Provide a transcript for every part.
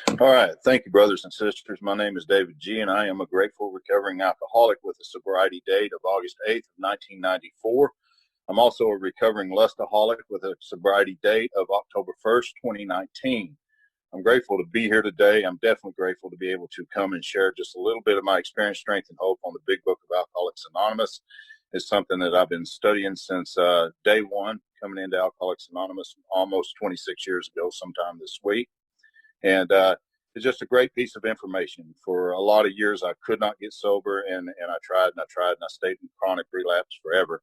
All right. Thank you, brothers and sisters. My name is David G., and I am a grateful recovering alcoholic with a sobriety date of August 8th of 1994. I'm also a recovering lustaholic with a sobriety date of October 1st, 2019. I'm grateful to be here today. I'm definitely grateful to be able to come and share just a little bit of my experience, strength, and hope on the big book of Alcoholics Anonymous. It's something that I've been studying since day one, coming into Alcoholics Anonymous almost 26 years ago, sometime this week. And it's just a great piece of information. For a lot of years, I could not get sober, and I tried and I tried, and I stayed in chronic relapse forever.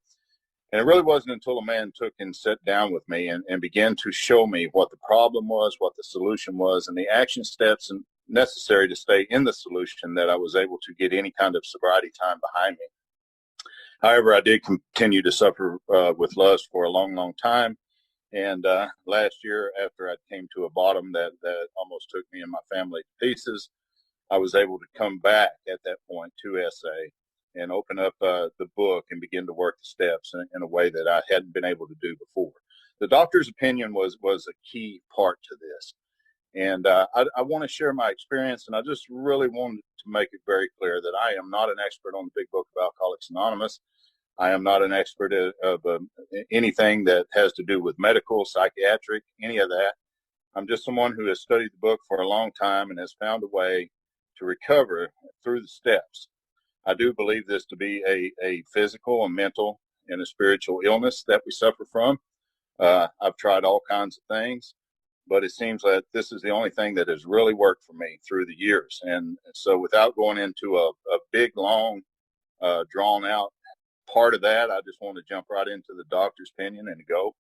And it really wasn't until a man took and sat down with me and began to show me what the problem was, what the solution was, and the action steps necessary to stay in the solution that I was able to get any kind of sobriety time behind me. However, I did continue to suffer with lust for a long, long time. And last year, after I came to a bottom that almost took me and my family to pieces, I was able to come back at that point to SA and open up the book and begin to work the steps in a way that I hadn't been able to do before. The doctor's opinion was a key part to this. And I want to share my experience, and I just really wanted to make it very clear that I am not an expert on the big book of Alcoholics Anonymous. I am not an expert of anything that has to do with medical, psychiatric, any of that. I'm just someone who has studied the book for a long time and has found a way to recover through the steps. I do believe this to be a physical, a mental, and a spiritual illness that we suffer from. I've tried all kinds of things, but it seems that this is the only thing that has really worked for me through the years. And so without going into a big, long, drawn out part of that, I just want to jump right into the doctor's opinion and go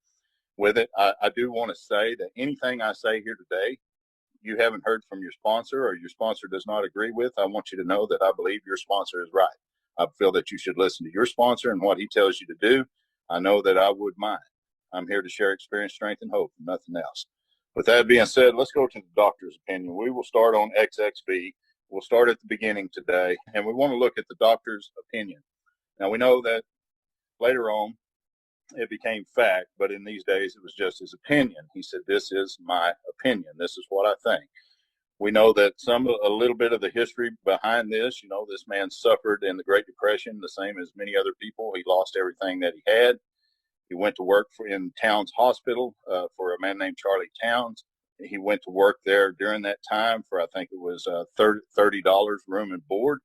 with it. I do want to say that anything I say here today, you haven't heard from your sponsor or your sponsor does not agree with, I want you to know that I believe your sponsor is right. I feel that you should listen to your sponsor and what he tells you to do. I know that I would mine. I'm here to share experience, strength, and hope, and nothing else. With that being said, let's go to the doctor's opinion. We will start on XXV. We'll start at the beginning today, and we want to look at the doctor's opinion. Now, we know that later on it became fact, but in these days it was just his opinion. He said, this is my opinion. This is what I think. We know that a little bit of the history behind this, this man suffered in the Great Depression, the same as many other people. He lost everything that he had. He went to work in Towns Hospital for a man named Charlie Towns. He went to work there during that time for, I think it was $30 room and board.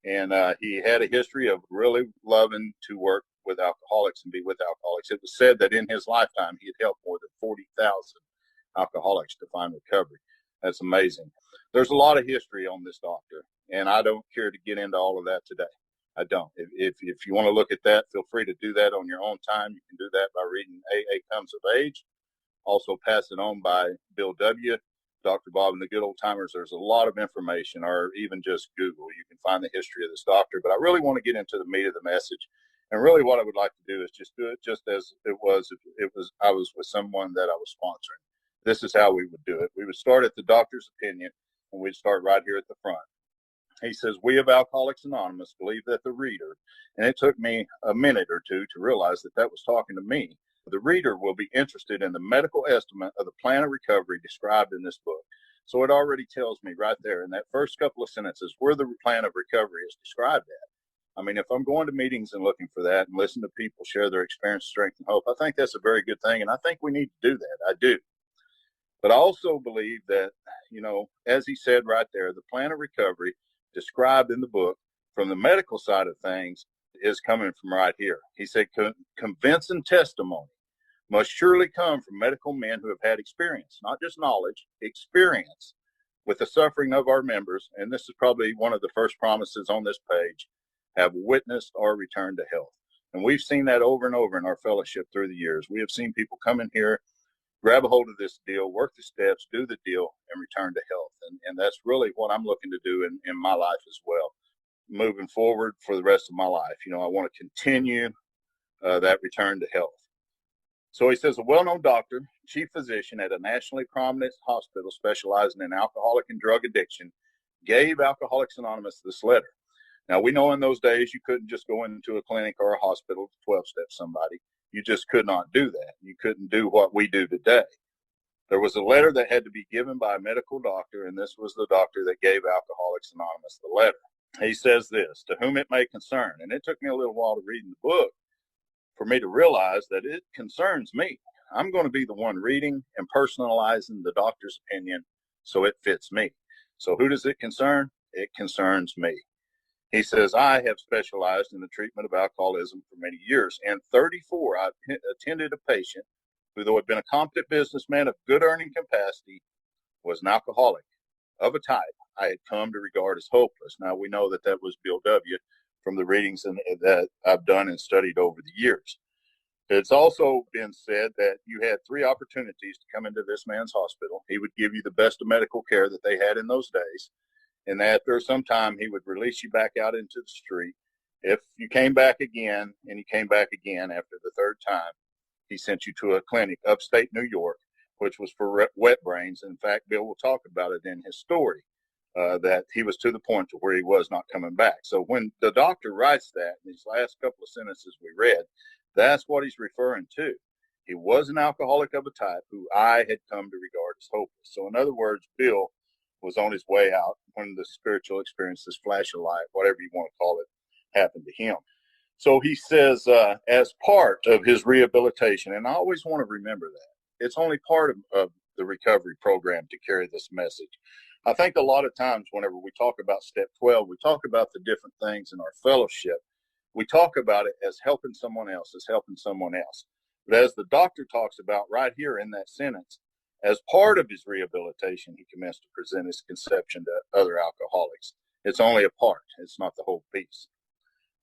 And he had a history of really loving to work with alcoholics and be with alcoholics. It was said that in his lifetime, he had helped more than 40,000 alcoholics to find recovery. That's amazing. There's a lot of history on this doctor, and I don't care to get into all of that today. I don't. If you want to look at that, feel free to do that on your own time. You can do that by reading AA Comes of Age. Also pass it on by Bill W., Dr. Bob and the Good Old Timers. There's a lot of information, or even just Google. You can find the history of this doctor. But I really want to get into the meat of the message. And really what I would like to do is just do it just as it was if I was with someone that I was sponsoring. This is how we would do it. We would start at the doctor's opinion, and we'd start right here at the front. He says, we of Alcoholics Anonymous believe that the reader, and it took me a minute or two to realize that was talking to me, the reader will be interested in the medical estimate of the plan of recovery described in this book. So it already tells me right there in that first couple of sentences where the plan of recovery is described at. I mean, if I'm going to meetings and looking for that and listen to people share their experience, strength, and hope, I think that's a very good thing. And I think we need to do that. I do. But I also believe that, as he said right there, the plan of recovery described in the book from the medical side of things is coming from right here. He said, convincing testimony must surely come from medical men who have had experience, not just knowledge, experience with the suffering of our members. And this is probably one of the first promises on this page, have witnessed our return to health. And we've seen that over and over in our fellowship through the years. We have seen people come in here, grab a hold of this deal, work the steps, do the deal, and return to health. And that's really what I'm looking to do in my life as well, moving forward for the rest of my life. I want to continue that return to health. So he says, a well-known doctor, chief physician at a nationally prominent hospital specializing in alcoholic and drug addiction, gave Alcoholics Anonymous this letter. Now, we know in those days you couldn't just go into a clinic or a hospital to 12-step somebody. You just could not do that. You couldn't do what we do today. There was a letter that had to be given by a medical doctor, and this was the doctor that gave Alcoholics Anonymous the letter. He says this, to whom it may concern. And it took me a little while to read in the book for me to realize that it concerns me. I'm going to be the one reading and personalizing the doctor's opinion so it fits me. So who does it concern? It concerns me. He says, I have specialized in the treatment of alcoholism for many years. And 34, I attended a patient who, though had been a competent businessman of good earning capacity, was an alcoholic of a type I had come to regard as hopeless. Now, we know that that was Bill W. from the readings that I've done and studied over the years. It's also been said that you had 3 opportunities to come into this man's hospital. He would give you the best of medical care that they had in those days. And after some time, he would release you back out into the street. If you came back again, and you came back again after the 3rd time, he sent you to a clinic upstate New York, which was for wet brains. In fact, Bill will talk about it in his story, that he was to the point to where he was not coming back. So when the doctor writes that in these last couple of sentences we read, that's what he's referring to. He was an alcoholic of a type who I had come to regard as hopeless. So in other words, Bill was on his way out when the spiritual experience, this flash of light, whatever you want to call it, happened to him. So he says, as part of his rehabilitation, and I always want to remember that, it's only part of the recovery program to carry this message. I think a lot of times whenever we talk about step 12, we talk about the different things in our fellowship. We talk about it as helping someone else, as helping someone else. But as the doctor talks about right here in that sentence, as part of his rehabilitation, he commenced to present his conception to other alcoholics. It's only a part. It's not the whole piece.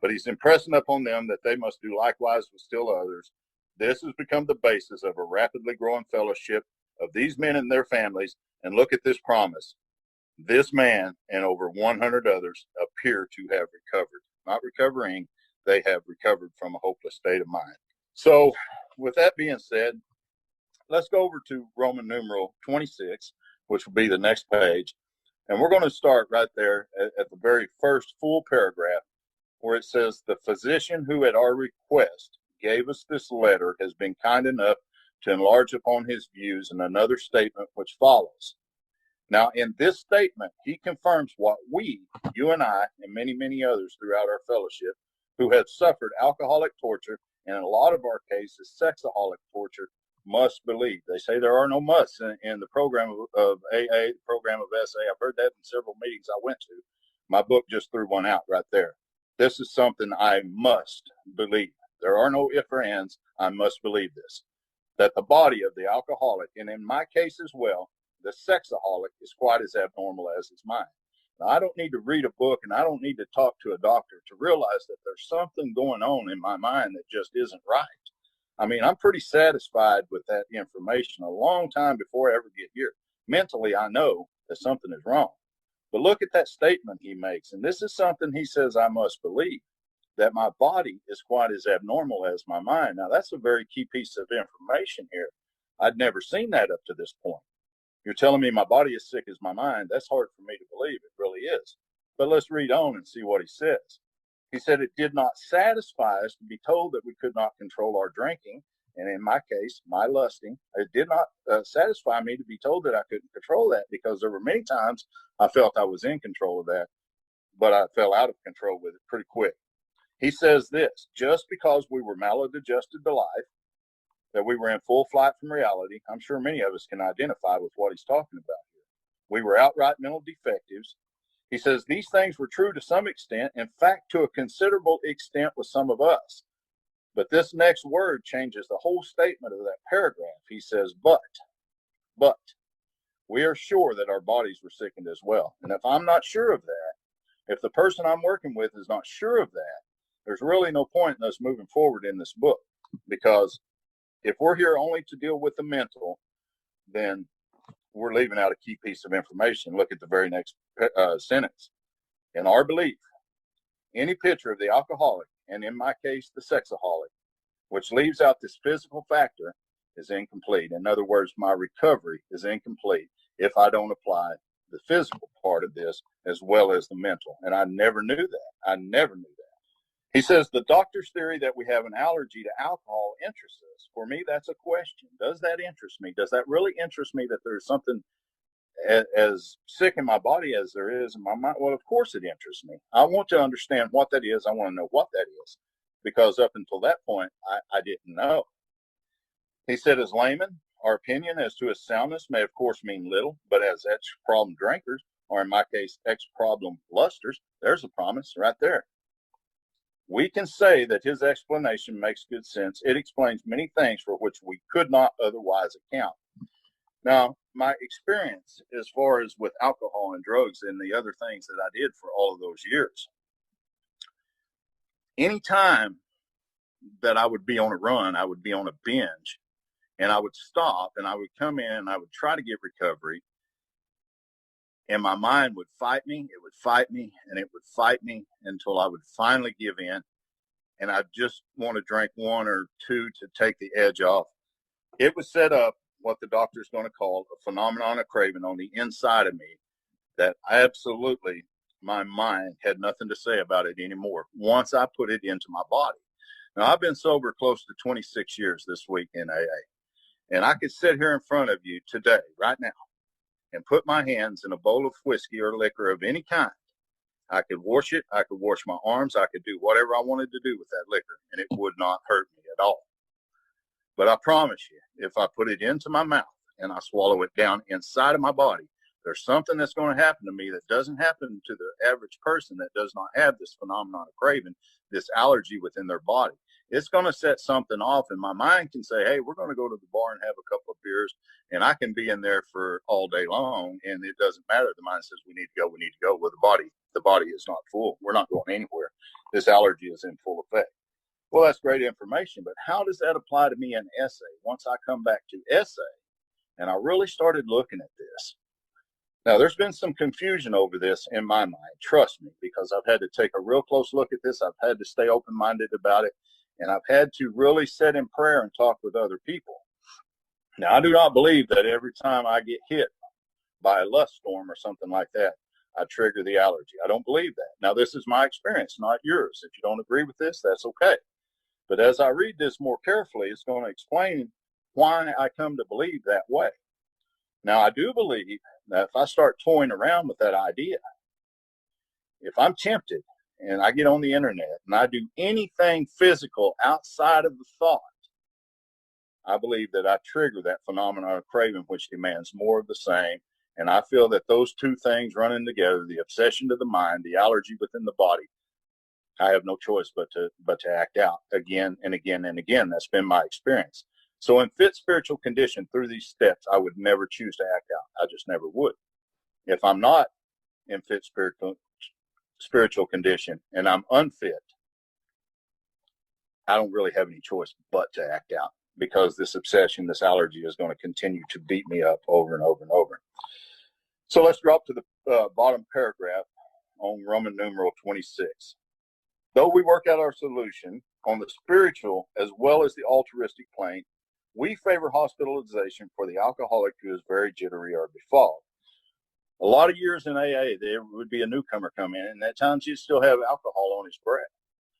But he's impressing upon them that they must do likewise with still others. This has become the basis of a rapidly growing fellowship of these men and their families. And look at this promise. This man and over 100 others appear to have recovered. Not recovering, they have recovered from a hopeless state of mind. So with that being said, let's go over to Roman numeral 26, which will be the next page. And we're going to start right there at the very first full paragraph where it says, the physician who at our request gave us this letter has been kind enough to enlarge upon his views in another statement which follows. Now, in this statement, he confirms what we, you and I, and many, many others throughout our fellowship who have suffered alcoholic torture, and in a lot of our cases, sexaholic torture, must believe. They say there are no musts in the program of AA, the program of SA. I've heard that in several meetings I went to. My book just threw one out right there. This is something I must believe. There are no ifs or ands. I must believe this. That the body of the alcoholic, and in my case as well, the sexaholic, is quite as abnormal as his mind. Now, I don't need to read a book and I don't need to talk to a doctor to realize that there's something going on in my mind that just isn't right. I mean, I'm pretty satisfied with that information a long time before I ever get here. Mentally, I know that something is wrong. But look at that statement he makes, and this is something he says I must believe, that my body is quite as abnormal as my mind. Now, that's a very key piece of information here. I'd never seen that up to this point. You're telling me my body is sick as my mind. That's hard for me to believe. It really is. But let's read on and see what he says. He said, it did not satisfy us to be told that we could not control our drinking. And in my case, my lusting, it did not satisfy me to be told that I couldn't control that, because there were many times I felt I was in control of that, but I fell out of control with it pretty quick. He says this, just because we were maladjusted to life, that we were in full flight from reality, I'm sure many of us can identify with what he's talking about here. We were outright mental defectives. He says these things were true to some extent, in fact, to a considerable extent with some of us. But this next word changes the whole statement of that paragraph. He says, but we are sure that our bodies were sickened as well. And if I'm not sure of that, if the person I'm working with is not sure of that, there's really no point in us moving forward in this book. Because if we're here only to deal with the mental, then we're leaving out a key piece of information. Look at the very next sentence. In our belief, any picture of the alcoholic, and in my case, the sexaholic, which leaves out this physical factor, is incomplete. In other words, my recovery is incomplete if I don't apply the physical part of this as well as the mental. And I never knew that. I never knew that. He says, the doctor's theory that we have an allergy to alcohol interests us. For me, that's a question. Does that interest me? Does that really interest me that there's something as sick in my body as there is in my mind? Well, of course it interests me. I want to understand what that is. I want to know what that is, because up until that point, I didn't know. He said, as laymen, our opinion as to his soundness may, of course, mean little, but as ex-problem drinkers, or in my case, ex-problem lusters, there's a promise right there. We can say that his explanation makes good sense. It explains many things for which we could not otherwise account. Now, my experience as far as with alcohol and drugs and the other things that I did for all of those years, anytime that I would be on a run, I would be on a binge, and I would stop and I would come in and I would try to get recovery, and my mind would fight me. It would fight me, and it would fight me until I would finally give in, and I just want to drink one or two to take the edge off. It would set up what the doctor's going to call a phenomenon of craving on the inside of me that absolutely my mind had nothing to say about it anymore once I put it into my body. Now, I've been sober close to 26 years this week in AA, and I could sit here in front of you today, right now, and put my hands in a bowl of whiskey or liquor of any kind. I could wash it. I could wash my arms. I could do whatever I wanted to do with that liquor, and it would not hurt me at all. But I promise you, if I put it into my mouth and I swallow it down inside of my body, there's something that's going to happen to me that doesn't happen to the average person that does not have this phenomenon of craving, this allergy within their body. It's going to set something off, and my mind can say, hey, we're going to go to the bar and have a couple of beers, and I can be in there for all day long, and it doesn't matter. The mind says, we need to go, we need to go. Well, the body is not full. We're not going anywhere. This allergy is in full effect. Well, that's great information, but how does that apply to me in SA? Once I come back to SA, and I really started looking at this. Now, there's been some confusion over this in my mind, trust me, because I've had to take a real close look at this. I've had to stay open-minded about it, and I've had to really sit in prayer and talk with other people. Now, I do not believe that every time I get hit by a lust storm or something like that, I trigger the allergy. I don't believe that. Now, this is my experience, not yours. If you don't agree with this, that's okay. But as I read this more carefully, it's going to explain why I come to believe that way. Now, I do believe that if I start toying around with that idea, if I'm tempted and I get on the internet and I do anything physical outside of the thought, I believe that I trigger that phenomenon of craving, which demands more of the same. And I feel that those two things running together, the obsession to the mind, the allergy within the body, I have no choice but to act out again and again and again. That's been my experience. So in fit spiritual condition through these steps, I would never choose to act out. I just never would. If I'm not in fit spiritual condition and I'm unfit, I don't really have any choice but to act out, because this obsession, this allergy is going to continue to beat me up over and over and over. So let's drop to the bottom paragraph on Roman numeral 26. Though we work out our solution on the spiritual as well as the altruistic plane, we favor hospitalization for the alcoholic who is very jittery or befogged. A lot of years in AA, there would be a newcomer come in, and at times he'd still have alcohol on his breath.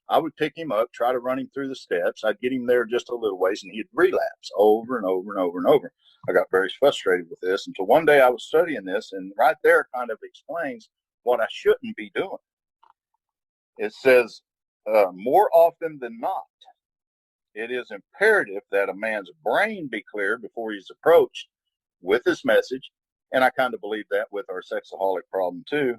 I would pick him up, try to run him through the steps. I'd get him there just a little ways, and he'd relapse over and over and over and over. I got very frustrated with this until one day I was studying this, and right there kind of explains what I shouldn't be doing. It says, more often than not, it is imperative that a man's brain be clear before he's approached with this message. And I kind of believe that with our sexaholic problem too,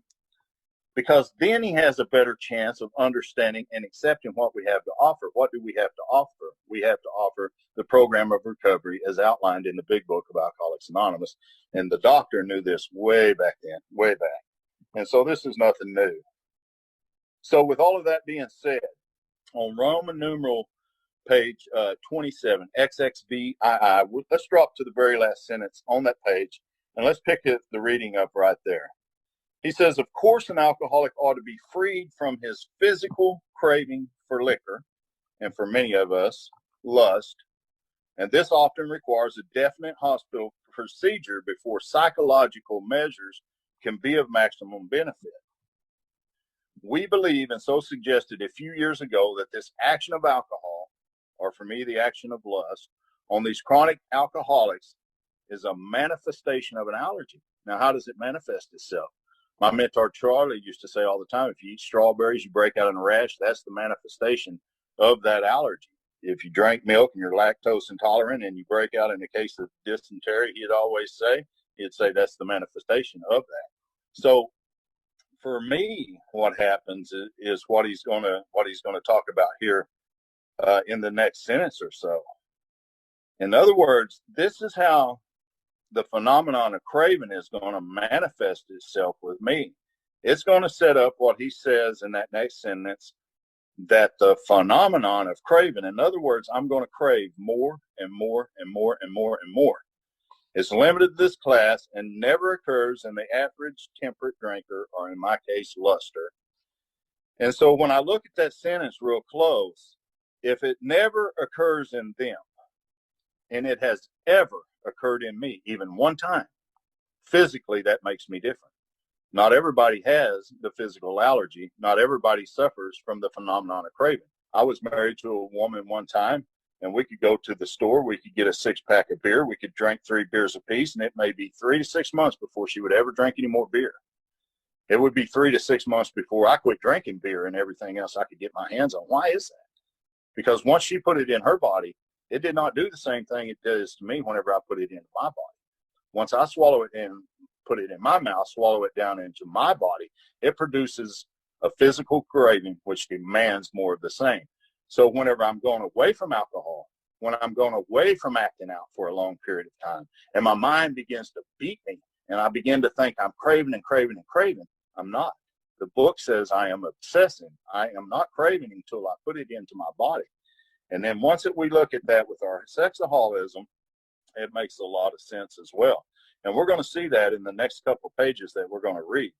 because then he has a better chance of understanding and accepting what we have to offer. What do we have to offer? We have to offer the program of recovery as outlined in the big book of Alcoholics Anonymous. And the doctor knew this way back then, way back. And so this is nothing new. So with all of that being said, on Roman numeral page 27, XXXII, let's drop to the very last sentence on that page, and let's pick the reading up right there. He says, of course, an alcoholic ought to be freed from his physical craving for liquor, and for many of us, lust, and this often requires a definite hospital procedure before psychological measures can be of maximum benefit. We believe, and so suggested a few years ago, that this action of alcohol, or for me, the action of lust, on these chronic alcoholics is a manifestation of an allergy. Now, how does it manifest itself? My mentor, Charlie, used to say all the time, if you eat strawberries, you break out in a rash. That's the manifestation of that allergy. If you drink milk and you're lactose intolerant and you break out in a case of dysentery, he'd say that's the manifestation of that. So for me, what happens is what he's going to talk about here in the next sentence or so. In other words, this is how the phenomenon of craving is going to manifest itself with me. It's going to set up what he says in that next sentence, that the phenomenon of craving, in other words, I'm going to crave more and more and more and more and more. It's limited to this class and never occurs in the average temperate drinker, or in my case, luster. And so when I look at that sentence real close, if it never occurs in them, and it has ever occurred in me, even one time, physically, that makes me different. Not everybody has the physical allergy. Not everybody suffers from the phenomenon of craving. I was married to a woman one time, and we could go to the store. We could get a 6-pack of beer. We could drink 3 beers apiece, and it may be 3 to 6 months before she would ever drink any more beer. It would be 3 to 6 months before I quit drinking beer and everything else I could get my hands on. Why is that? Because once she put it in her body, it did not do the same thing it does to me whenever I put it into my body. Once I swallow it and put it in my mouth, swallow it down into my body, it produces a physical craving which demands more of the same. So whenever I'm going away from alcohol, when I'm going away from acting out for a long period of time, and my mind begins to beat me, and I begin to think I'm craving and craving and craving, I'm not. The book says I am obsessing. I am not craving until I put it into my body. And then once we look at that with our sexaholism, it makes a lot of sense as well. And we're going to see that in the next couple of pages that we're going to read.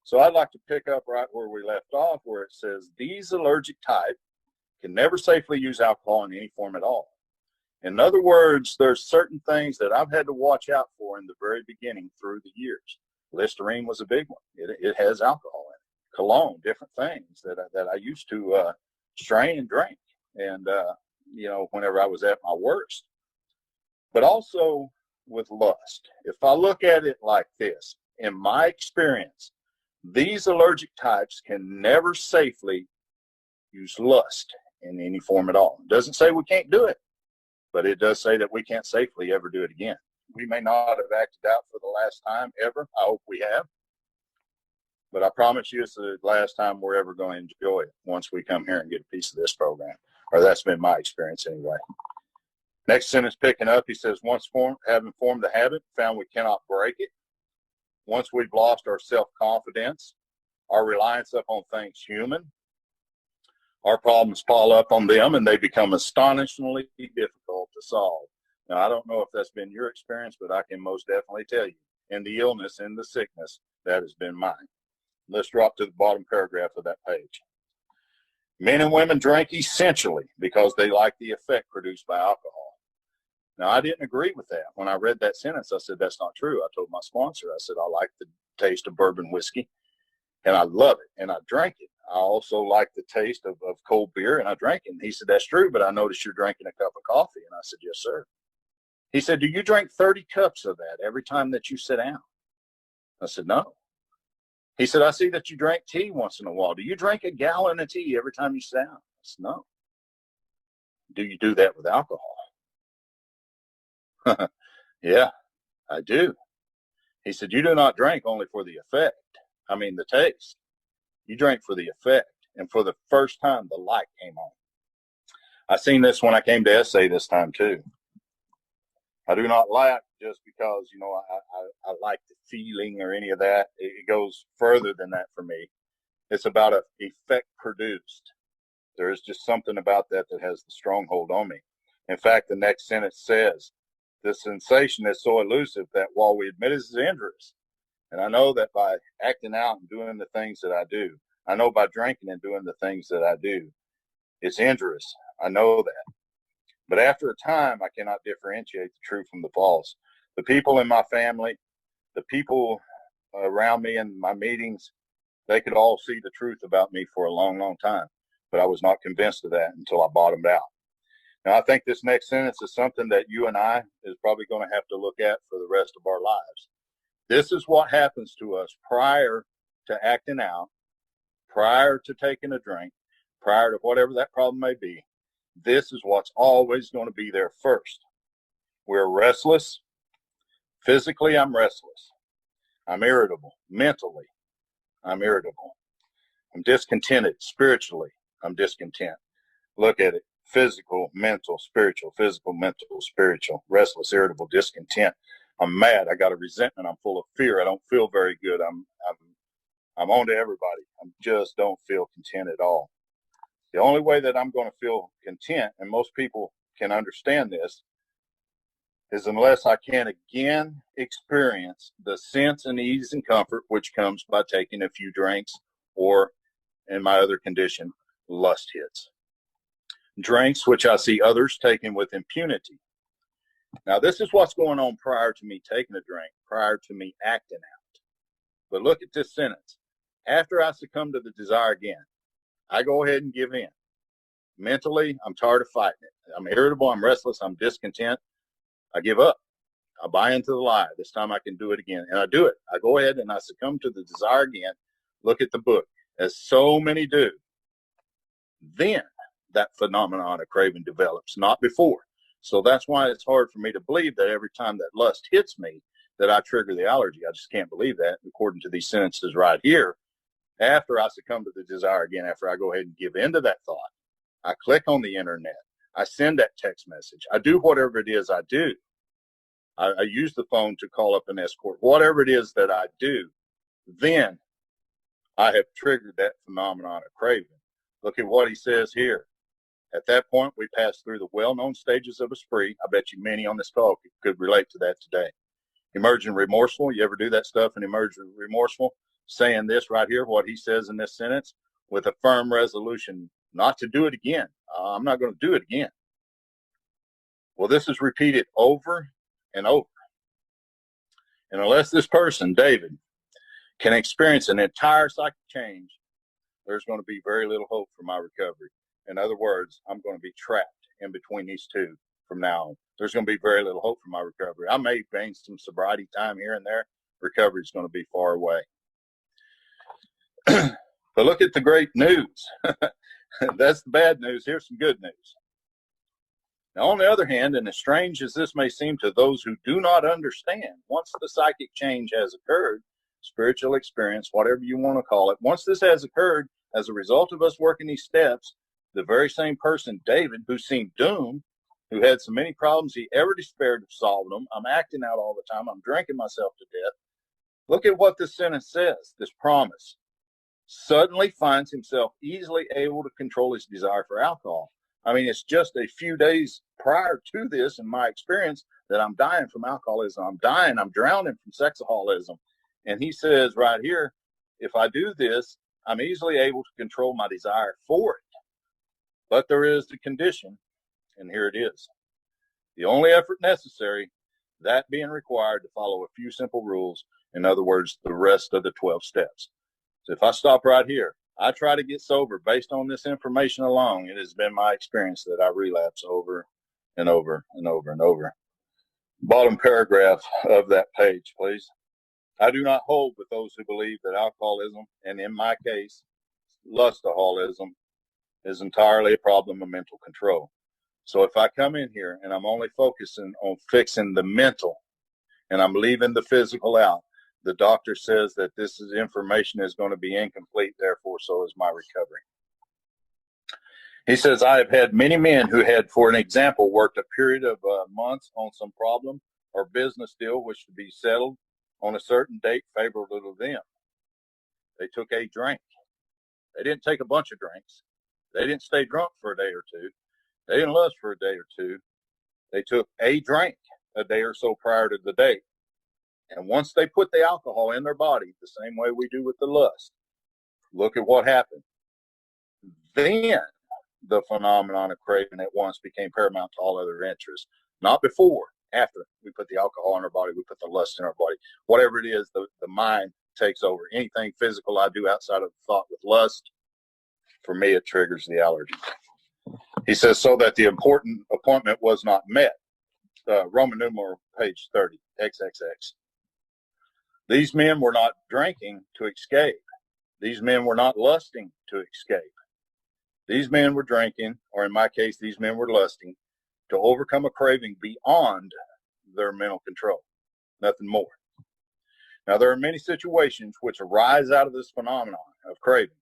So I'd like to pick up right where we left off, where it says, these allergic type can never safely use alcohol in any form at all. In other words, there's certain things that I've had to watch out for in the very beginning through the years. Listerine was a big one. It has alcohol in it. Cologne, different things that I used to strain and drink. And, whenever I was at my worst. But also with lust, if I look at it like this, in my experience, these allergic types can never safely use lust in any form at all. It doesn't say we can't do it, but it does say that we can't safely ever do it again. We may not have acted out for the last time ever. I hope we have. But I promise you it's the last time we're ever going to enjoy it once we come here and get a piece of this program. Or that's been my experience anyway. Next sentence picking up, he says, once having formed the habit, found we cannot break it. Once we've lost our self-confidence, our reliance upon things human, our problems pile up on them and they become astonishingly difficult to solve. Now, I don't know if that's been your experience, but I can most definitely tell you, in the illness, in the sickness, that has been mine. Let's drop to the bottom paragraph of that page. Men and women drink essentially because they like the effect produced by alcohol. Now, I didn't agree with that. When I read that sentence, I said, that's not true. I told my sponsor, I said, I like the taste of bourbon whiskey, and I love it, and I drank it. I also like the taste of cold beer, and I drank it. And he said, that's true, but I noticed you're drinking a cup of coffee. And I said, yes, sir. He said, do you drink 30 cups of that every time that you sit down? I said, no. He said, I see that you drink tea once in a while. Do you drink a gallon of tea every time you sit down? I said, no. Do you do that with alcohol? Yeah, I do. He said, you do not drink only for the effect. I mean, the taste. You drink for the effect. And for the first time, the light came on. I seen this when I came to essay this time, too. I do not laugh just because, I like the feeling or any of that. It goes further than that for me. It's about an effect produced. There is just something about that has the stronghold on me. In fact, the next sentence says, the sensation is so elusive that while we admit it's injurious, and I know that by acting out and doing the things that I do, I know by drinking and doing the things that I do, it's injurious. I know that. But after a time, I cannot differentiate the true from the false. The people in my family, the people around me in my meetings, They could all see the truth about me for a long, long time, but I was not convinced of that until I bottomed out. Now, I think this next sentence is something that you and I is probably going to have to look at for the rest of our lives. This is what happens to us prior to acting out, prior to taking a drink, prior to whatever that problem may be. This is what's always going to be there first. We're restless. Physically, I'm restless. I'm irritable. Mentally, I'm irritable. I'm discontented. Spiritually, I'm discontent. Look at it. Physical, mental, spiritual, physical, mental, spiritual, restless, irritable, discontent. I'm mad. I got a resentment. I'm full of fear. I don't feel very good. I'm on to everybody. I just don't feel content at all. The only way that I'm going to feel content, and most people can understand this, is unless I can again experience the sense and ease and comfort which comes by taking a few drinks, or in my other condition, lust hits. Drinks which I see others taking with impunity. Now, this is what's going on prior to me taking a drink, prior to me acting out. But look at this sentence. After I succumb to the desire again, I go ahead and give in. Mentally, I'm tired of fighting it. I'm irritable, I'm restless, I'm discontent. I give up. I buy into the lie. This time I can do it again. And I do it. I go ahead and I succumb to the desire again. Look at the book. As so many do, then that phenomenon of craving develops, not before. So that's why it's hard for me to believe that every time that lust hits me, that I trigger the allergy. I just can't believe that, according to these sentences right here. After I succumb to the desire again, after I go ahead and give in to that thought, I click on the internet. I send that text message. I do whatever it is I do. I use the phone to call up an escort. Whatever it is that I do, then I have triggered that phenomenon of craving. Look at what he says here. At that point, we pass through the well-known stages of a spree. I bet you many on this call could relate to that today. Emerging remorseful. You ever do that stuff and emerge remorseful? Saying this right here, what he says in this sentence, with a firm resolution not to do it again. I'm not going to do it again. Well, this is repeated over and over. And unless this person, David, can experience an entire psychic change, there's going to be very little hope for my recovery. In other words, I'm going to be trapped in between these two from now on. There's going to be very little hope for my recovery. I may gain some sobriety time here and there. Recovery is going to be far away. But look at the great news. That's the bad news. Here's some good news. Now, on the other hand, and as strange as this may seem to those who do not understand, once the psychic change has occurred, spiritual experience, whatever you want to call it, once this has occurred as a result of us working these steps, the very same person, David, who seemed doomed, who had so many problems he ever despaired of solving them, I'm acting out all the time, I'm drinking myself to death. Look at what this sentence says, this promise. Suddenly finds himself easily able to control his desire for alcohol. I mean, it's just a few days prior to this, in my experience, that I'm dying from alcoholism. I'm drowning from sexaholism. And he says right here, if I do this, I'm easily able to control my desire for it. But there is the condition, and here it is. The only effort necessary, that being required to follow a few simple rules, in other words, the rest of the 12 steps. So if I stop right here, I try to get sober based on this information alone. It has been my experience that I relapse over and over and over and over. Bottom paragraph of that page, please. I do not hold with those who believe that alcoholism, and in my case, lustaholism, is entirely a problem of mental control. So if I come in here and I'm only focusing on fixing the mental and I'm leaving the physical out, the doctor says that this information is going to be incomplete, therefore so is my recovery. He says, I have had many men who had, for an example, worked a period of months on some problem or business deal which to be settled on a certain date favorable to them. They took a drink. They didn't take a bunch of drinks. They didn't stay drunk for a day or two. They didn't lust for a day or two. They took a drink a day or so prior to the date. And once they put the alcohol in their body, the same way we do with the lust, look at what happened. Then the phenomenon of craving at once became paramount to all other interests. Not before, after we put the alcohol in our body, we put the lust in our body. Whatever it is, the mind takes over. Anything physical I do outside of the thought with lust, for me, it triggers the allergy. He says, so that the important appointment was not met. Roman numeral, page 30, XXX. These men were not drinking to escape. These men were not lusting to escape. These men were drinking, or in my case, these men were lusting to overcome a craving beyond their mental control. Nothing more. Now, there are many situations which arise out of this phenomenon of craving,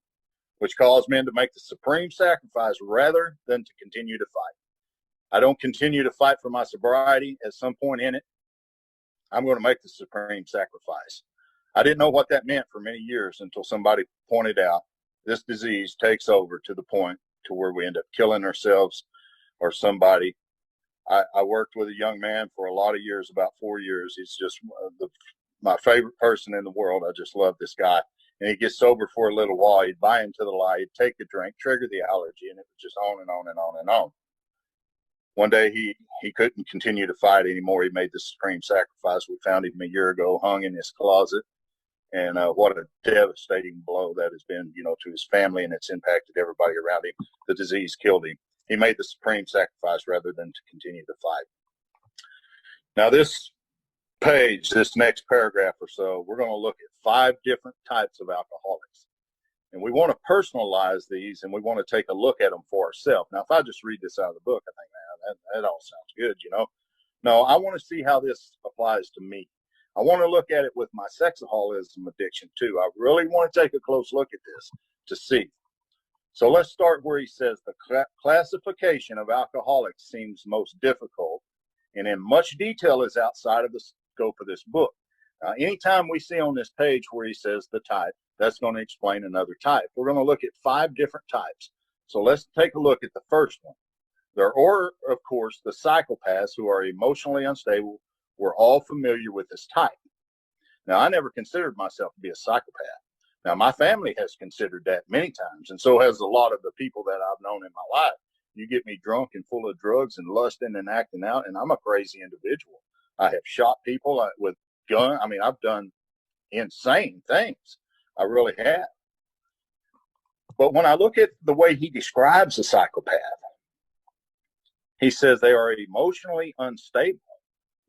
which cause men to make the supreme sacrifice rather than to continue to fight. I don't continue to fight for my sobriety. At some point in it, I'm going to make the supreme sacrifice. I didn't know what that meant for many years until somebody pointed out this disease takes over to the point to where we end up killing ourselves or somebody. I worked with a young man for a lot of years, about 4 years. He's just my favorite person in the world. I just love this guy. And he'd get sober for a little while. He'd buy into the lie. He'd take a drink, trigger the allergy, and it was just on and on and on and on. One day he couldn't continue to fight anymore. He made the supreme sacrifice. We found him a year ago, hung in his closet. And what a devastating blow that has been, to his family, and it's impacted everybody around him. The disease killed him. He made the supreme sacrifice rather than to continue to fight. Now, this page, this next paragraph or so, we're going to look at 5 different types of alcoholics. And we want to personalize these, and we want to take a look at them for ourselves. Now, if I just read this out of the book, I think, man, that all sounds good, No, I want to see how this applies to me. I want to look at it with my sexaholism addiction, too. I really want to take a close look at this to see. So let's start where he says the classification of alcoholics seems most difficult and in much detail is outside of the scope of this book. Anytime we see on this page where he says the type, that's going to explain another type. We're going to look at 5 different types. So let's take a look at the first one. There are, of course, the psychopaths who are emotionally unstable. We're all familiar with this type. Now, I never considered myself to be a psychopath. Now, my family has considered that many times, and so has a lot of the people that I've known in my life. You get me drunk and full of drugs and lusting and acting out, and I'm a crazy individual. I have shot people with guns. I mean, I've done insane things. I really have. But when I look at the way he describes a psychopath, he says they are emotionally unstable.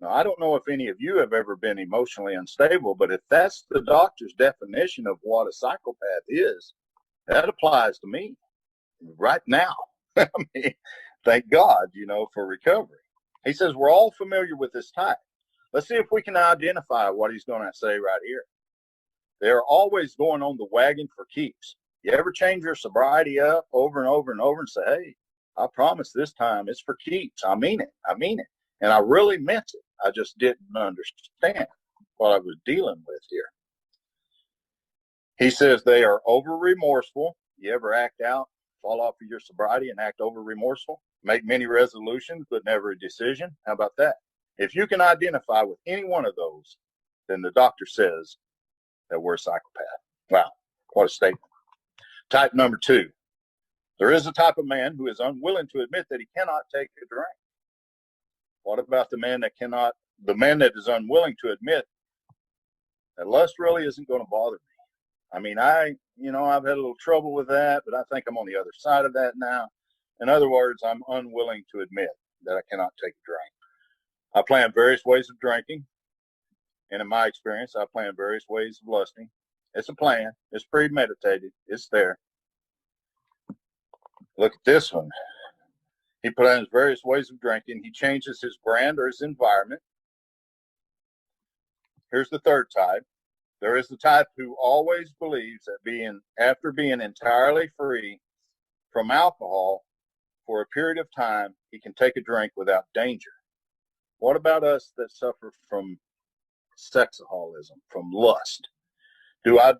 Now, I don't know if any of you have ever been emotionally unstable, but if that's the doctor's definition of what a psychopath is, that applies to me right now. I mean, thank God, for recovery. He says we're all familiar with this type. Let's see if we can identify what he's going to say right here. They're always going on the wagon for keeps. You ever change your sobriety up over and over and over and say, hey, I promise this time it's for keeps. I mean it. And I really meant it. I just didn't understand what I was dealing with here. He says they are over remorseful. You ever act out, fall off of your sobriety and act over remorseful? Make many resolutions, but never a decision? How about that? If you can identify with any one of those, then the doctor says that we're a psychopath. Wow, what a statement. Type number 2. There is a type of man who is unwilling to admit that he cannot take a drink. What about the man that is unwilling to admit that lust really isn't going to bother me? I mean, I've had a little trouble with that, but I think I'm on the other side of that now. In other words, I'm unwilling to admit that I cannot take a drink. I plan various ways of drinking. And in my experience, I plan various ways of lusting. It's a plan. It's premeditated. It's there. Look at this one. He plans various ways of drinking. He changes his brand or his environment. Here's the third type. There is the type who always believes that after being entirely free from alcohol for a period of time, he can take a drink without danger. What about us that suffer from sexaholism, from lust? Do I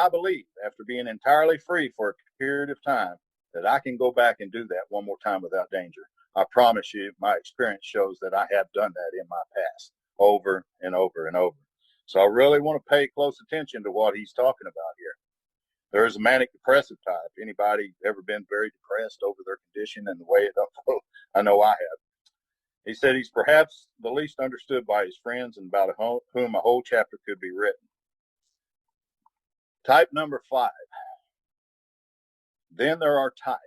believe after being entirely free for a period of time that I can go back and do that one more time without danger? I promise you, my experience shows that I have done that in my past over and over and over. So I really want to pay close attention to what he's talking about here. There is a manic depressive type. Anybody ever been very depressed over their condition and the way it unfolds? I know I have. He said he's perhaps the least understood by his friends and about whom a whole chapter could be written. Type number 5. Then there are types.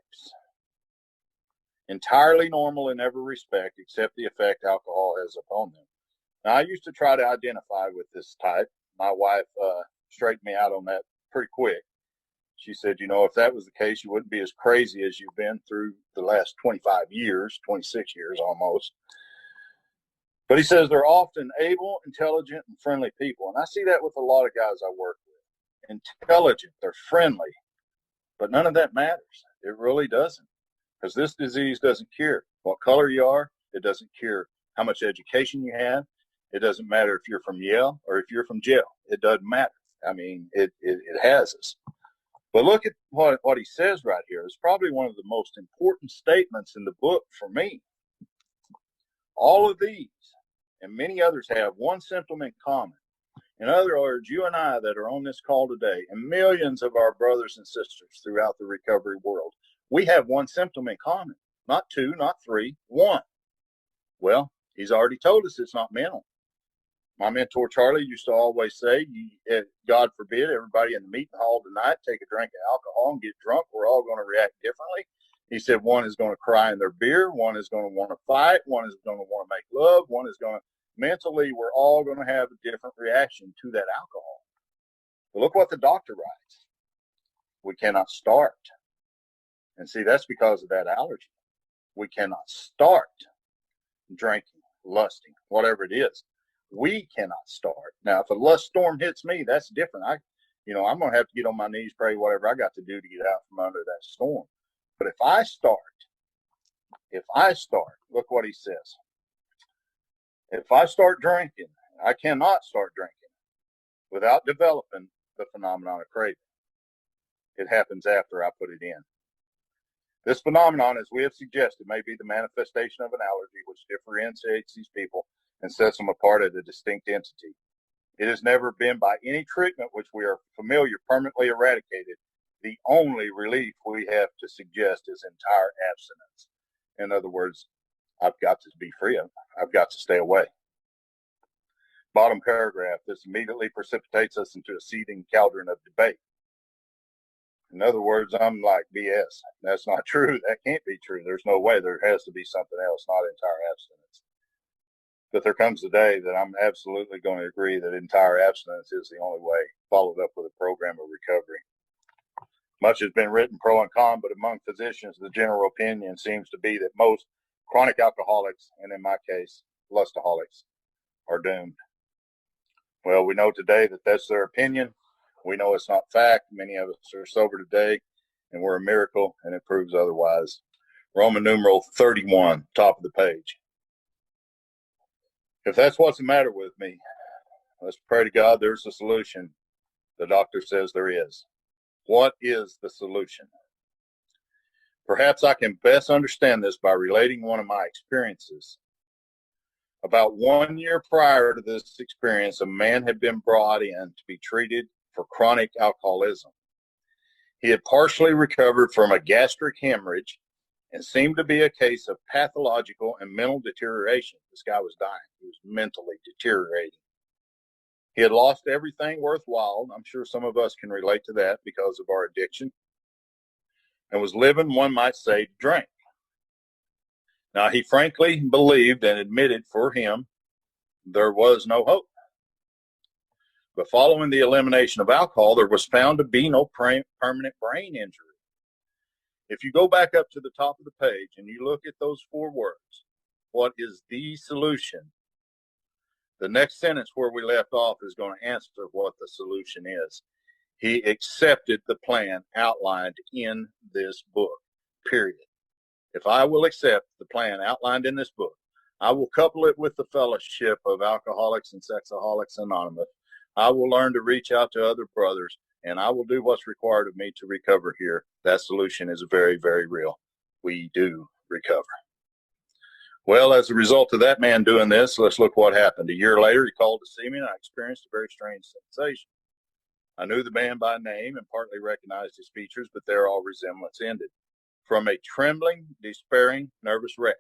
Entirely normal in every respect except the effect alcohol has upon them. Now, I used to try to identify with this type. My wife straightened me out on that pretty quick. She said, you know, if that was the case, you wouldn't be as crazy as you've been through the last 25 years, 26 years almost. But he says they're often able, intelligent, and friendly people. And I see that with a lot of guys I work with. Intelligent, they're friendly, but none of that matters. It really doesn't, because this disease doesn't care what color you are. It doesn't care how much education you have. It doesn't matter if you're from Yale or if you're from jail. It doesn't matter. I mean, it has us. But look at what he says right here. It's probably one of the most important statements in the book for me. All of these and many others have one symptom in common. In other words, you and I that are on this call today, and millions of our brothers and sisters throughout the recovery world, we have one symptom in common. Not two, not three, one. Well, he's already told us it's not mental. My mentor, Charlie, used to always say, God forbid, everybody in the meeting hall tonight take a drink of alcohol and get drunk. We're all going to react differently. He said one is going to cry in their beer. One is going to want to fight. One is going to want to make love. One is going to, mentally, we're all going to have a different reaction to that alcohol. But look what the doctor writes. We cannot start. And see, that's because of that allergy. We cannot start drinking, lusting, whatever it is. We cannot start. Now, if a lust storm hits me, that's different. I'm going to have to get on my knees, pray, whatever I got to do to get out from under that storm. But if I start, look what he says. If I start drinking, I cannot start drinking without developing the phenomenon of craving. It happens after I put it in. This phenomenon, as we have suggested, may be the manifestation of an allergy which differentiates these people and sets them apart as a distinct entity. It has never been by any treatment which we are familiar permanently eradicated. The only relief we have to suggest is entire abstinence. In other words, I've got to be free of it. I've got to stay away. Bottom paragraph, this immediately precipitates us into a seething cauldron of debate. In other words, I'm like, BS. That's not true. That can't be true. There's no way. There has to be something else, not entire abstinence. But there comes a day that I'm absolutely going to agree that entire abstinence is the only way, followed up with a program of recovery. Much has been written pro and con, but among physicians, the general opinion seems to be that most chronic alcoholics, and in my case, lustaholics, are doomed. Well, we know today that that's their opinion. We know it's not fact. Many of us are sober today, and we're a miracle, and it proves otherwise. Roman numeral 31, top of the page. If that's what's the matter with me, let's pray to God there's a solution. The doctor says there is. What is the solution? Perhaps I can best understand this by relating one of my experiences. About 1 year prior to this experience, a man had been brought in to be treated for chronic alcoholism. He had partially recovered from a gastric hemorrhage and seemed to be a case of pathological and mental deterioration. This guy was dying. He was mentally deteriorating. He had lost everything worthwhile. I'm sure some of us can relate to that because of our addiction. And was living, one might say, to drink. Now, he frankly believed and admitted for him there was no hope. But following the elimination of alcohol, there was found to be no permanent brain injury. If you go back up to the top of the page and you look at those 4 words, what is the solution? The next sentence where we left off is going to answer what the solution is. He accepted the plan outlined in this book, period. If I will accept the plan outlined in this book, I will couple it with the fellowship of Alcoholics and Sexaholics Anonymous. I will learn to reach out to other brothers, and I will do what's required of me to recover here. That solution is very, very real. We do recover. Well, as a result of that man doing this, let's look what happened. A year later, he called to see me, and I experienced a very strange sensation. I knew the man by name and partly recognized his features, but there all resemblance ended. From a trembling, despairing, nervous wreck.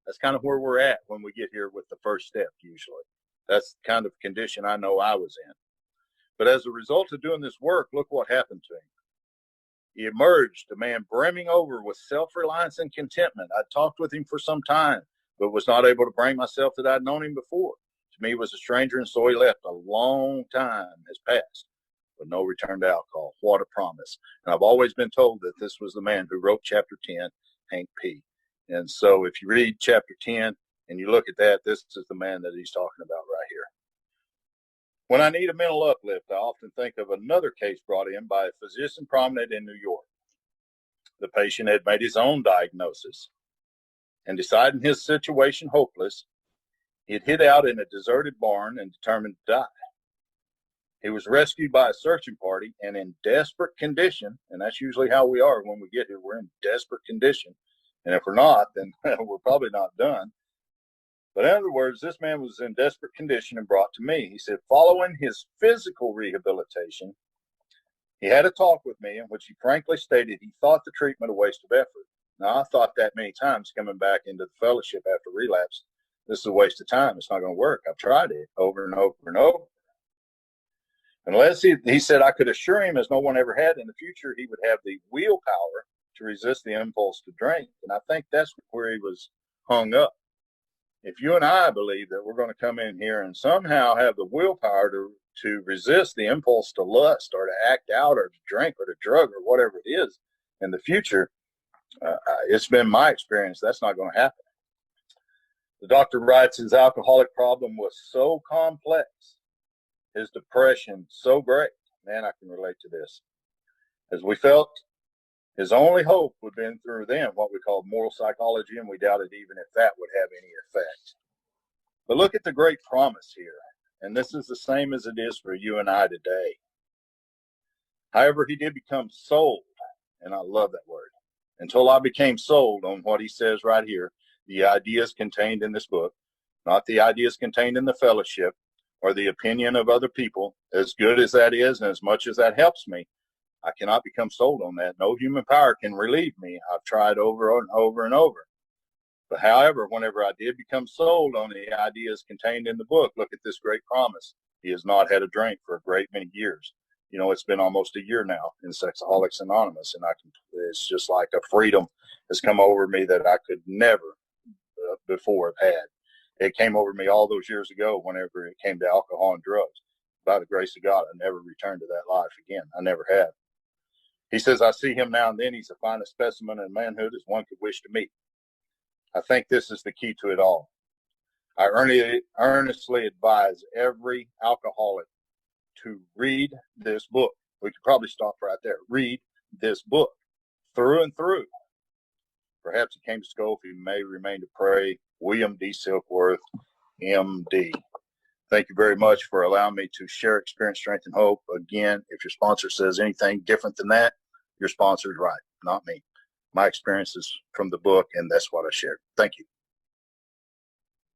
That's kind of where we're at when we get here with the first step, usually. That's the kind of condition I know I was in. But as a result of doing this work, look what happened to him. He emerged a man brimming over with self-reliance and contentment. I talked with him for some time, but was not able to bring myself that I'd known him before. To me, he was a stranger, and so he left. A long time has passed, with no return to alcohol. What a promise. And I've always been told that this was the man who wrote chapter 10, Hank P. And so if you read chapter 10 and you look at that, this is the man that he's talking about right here. When I need a mental uplift, I often think of another case brought in by a physician prominent in New York. The patient had made his own diagnosis, and deciding his situation hopeless, he had hid out in a deserted barn and determined to die. He was rescued by a searching party, and in desperate condition, and that's usually how we are when we get here, we're in desperate condition, and if we're not, then we're probably not done. But in other words, this man was in desperate condition and brought to me. He said, following his physical rehabilitation, he had a talk with me in which he frankly stated he thought the treatment a waste of effort. Now, I thought that many times coming back into the fellowship after relapse, this is a waste of time. It's not going to work. I've tried it over and over and over. Unless he said I could assure him, as no one ever had, in the future he would have the willpower to resist the impulse to drink. And I think that's where he was hung up. If you and I believe that we're going to come in here and somehow have the willpower to resist the impulse to lust or to act out or to drink or to drug or whatever it is in the future, it's been my experience that's not going to happen. The doctor writes his alcoholic problem was so complex, his depression so great. Man, I can relate to this. As we felt, his only hope would have been through then what we call moral psychology, and we doubted even if that would have any effect. But look at the great promise here, and this is the same as it is for you and I today. However, he did become sold, and I love that word, until I became sold on what he says right here, the ideas contained in this book, not the ideas contained in the fellowship or the opinion of other people, as good as that is and as much as that helps me. I cannot become sold on that. No human power can relieve me. I've tried over and over and over. But however, whenever I did become sold on the ideas contained in the book, look at this great promise. He has not had a drink for a great many years. You know, it's been almost a year now in Sexaholics Anonymous, and it's just like a freedom has come over me that I could never before have had. It came over me all those years ago whenever it came to alcohol and drugs. By the grace of God, I never returned to that life again. I never have. He says, I see him now and then. He's the finest specimen of manhood as one could wish to meet. I think this is the key to it all. I earnestly advise every alcoholic to read this book. We could probably stop right there. Read this book through and through. Perhaps he came to Schofield, he may remain to pray. William D. Silkworth, M.D. Thank you very much for allowing me to share experience, strength, and hope. Again, if your sponsor says anything different than that, your sponsor is right, not me. My experience is from the book, and that's what I shared. Thank you.